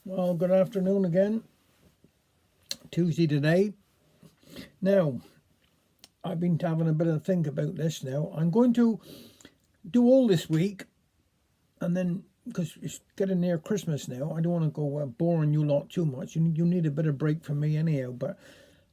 Well, good afternoon again. Tuesday today. Now, I've been having a bit of a think about this now. I'm going to do all this week, and then, because it's getting near Christmas now, I don't want to go boring you lot too much. You need a bit of break from me anyhow, but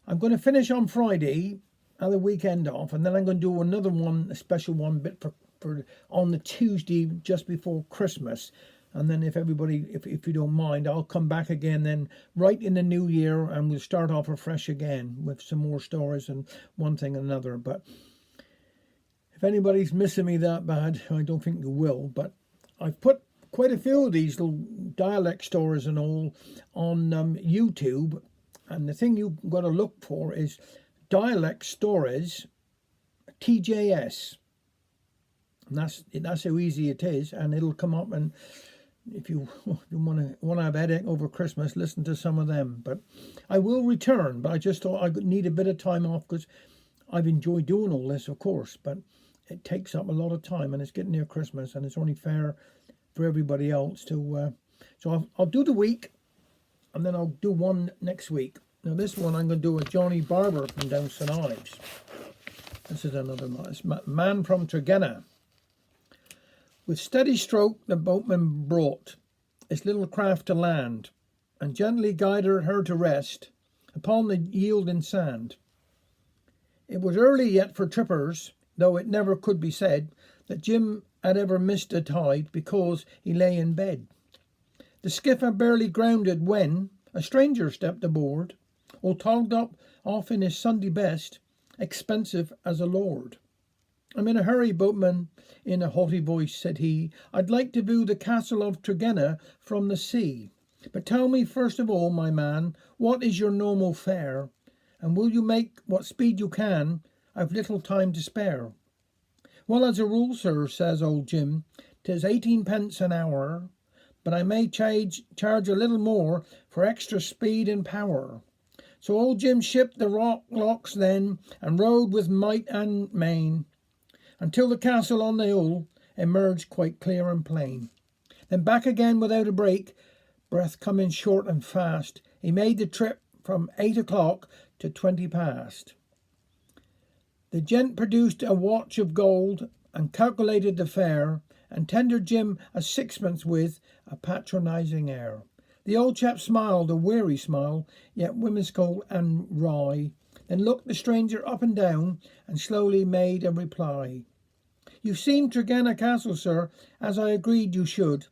I'm going to finish on Friday, have the weekend off, and then I'm going to do another one, a special one bit for on the Tuesday just before Christmas. And then if everybody, if you don't mind, I'll come back again then right in the new year, and we'll start off afresh again with some more stories and one thing and another. But if anybody's missing me that bad, I don't think you will. But I've put quite a few of these little dialect stories and all on YouTube. And the thing you've got to look for is Dialect Stories, TJS. And that's how easy it is. And it'll come up, and if you want to have a headache over Christmas, listen to some of them. But I will return, but I just thought I need a bit of time off, because I've enjoyed doing all this, of course, but it takes up a lot of time, and it's getting near Christmas, and it's only fair for everybody else to... So I'll do the week, and then I'll do one next week. Now this one I'm going to do with Johnny Barber from down St Ives. This is another man from Tregenna. With steady stroke the boatman brought his little craft to land, and gently guided her to rest upon the yielding sand. It was early yet for trippers, though it never could be said that Jim had ever missed a tide because he lay in bed. The skiff had barely grounded when a stranger stepped aboard, all togged up off in his Sunday best, expensive as a lord. "I'm in a hurry, boatman," in a haughty voice said he. "I'd like to view the castle of Tregenna from the sea. But tell me first of all, my man, what is your normal fare? And will you make what speed you can? I've little time to spare." "Well, as a rule, sir," says old Jim, "'tis 18 pence an hour, but I may charge a little more for extra speed and power." So old Jim shipped the locks then, and rowed with might and main, until the castle on the hill emerged quite clear and plain. Then back again without a break, breath coming short and fast, he made the trip from 8 o'clock to 20 past. The gent produced a watch of gold and calculated the fare, and tendered Jim a sixpence with a patronising air. The old chap smiled, a weary smile, yet whimsical and wry, then looked the stranger up and down, and slowly made a reply. "You've seen Tregenna Castle, sir, as I agreed you should.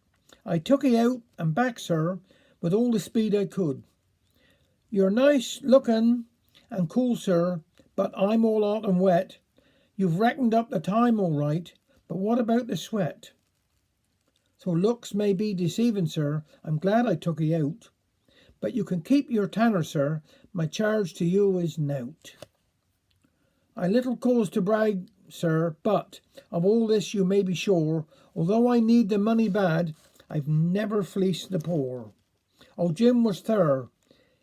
I took 'ee out and back, sir, with all the speed I could. You're nice looking and cool, sir, but I'm all hot and wet. You've reckoned up the time all right, but what about the sweat? So looks may be deceiving, sir. I'm glad I took 'ee out. But you can keep your tanner, sir. My charge to you is nowt. I little cause to brag, sir, but of all this you may be sure, although I need the money bad, I've never fleeced the poor." Old Jim was thorough.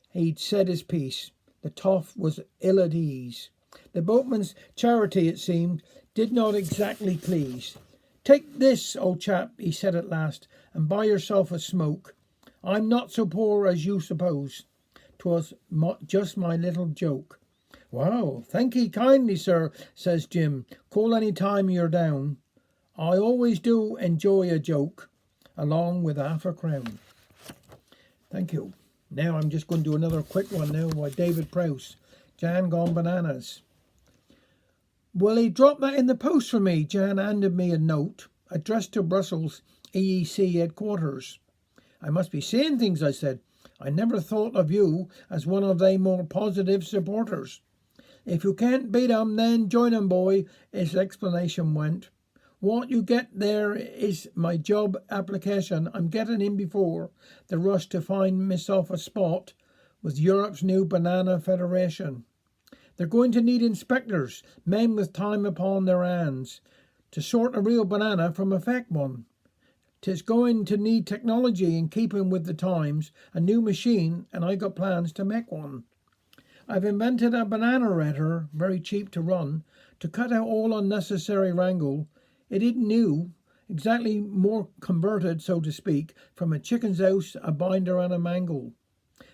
He'd said his piece. The toff was ill at ease. The boatman's charity, it seemed, did not exactly please. "Take this, old chap," he said at last, "and buy yourself a smoke. I'm not so poor as you suppose. 'Twas just my little joke." "Wow, thank ye kindly, sir," says Jim. "Call any time you're down. I always do enjoy a joke, along with half a crown." Thank you. Now I'm just going to do another quick one now by David Prowse. Jan Gone Bananas. "Will he drop that in the post for me?" Jan handed me a note addressed to Brussels EEC headquarters. "I must be seeing things," I said. "I never thought of you as one of they more positive supporters." "If you can't beat 'em, then join 'em, boy," his explanation went. "What you get there is my job application. I'm getting in before the rush to find myself a spot with Europe's new Banana Federation. They're going to need inspectors, men with time upon their hands, to sort a real banana from a fake one. 'Tis going to need technology in keeping with the times, a new machine, and I got plans to make one. I've invented a banana redder, very cheap to run, to cut out all unnecessary wrangle. It isn't new, exactly more converted, so to speak, from a chicken's house, a binder and a mangle.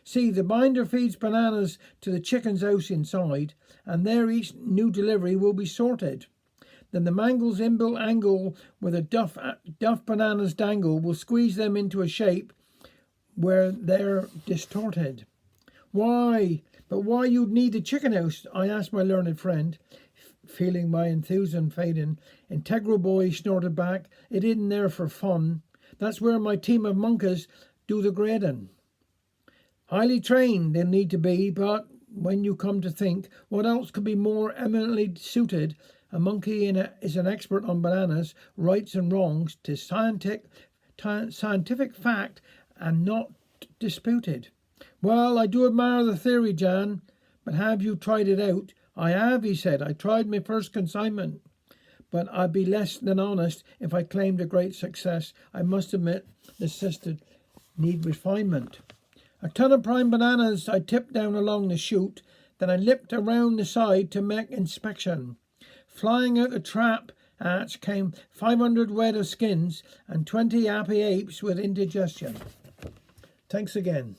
See, the binder feeds bananas to the chicken's house inside, and there each new delivery will be sorted. Then the mangle's inbuilt angle where the duff bananas dangle will squeeze them into a shape where they're distorted. But why you'd need the chicken house? I asked my learned friend, feeling my enthusiasm fading. Integral boy snorted back, it isn't there for fun. That's where my team of monkeys do the grading. Highly trained they'll need to be, but when you come to think, what else could be more eminently suited? A monkey is an expert on bananas, rights and wrongs, 'tis scientific fact and not disputed. Well, I do admire the theory, Jan, but have you tried it out? I have, he said. I tried my first consignment, but I'd be less than honest if I claimed a great success. I must admit the system need refinement. A ton of prime bananas I tipped down along the chute, then I lipped around the side to make inspection. Flying out the trap hatch came 500 wed of skins and 20 happy apes with indigestion. Thanks again.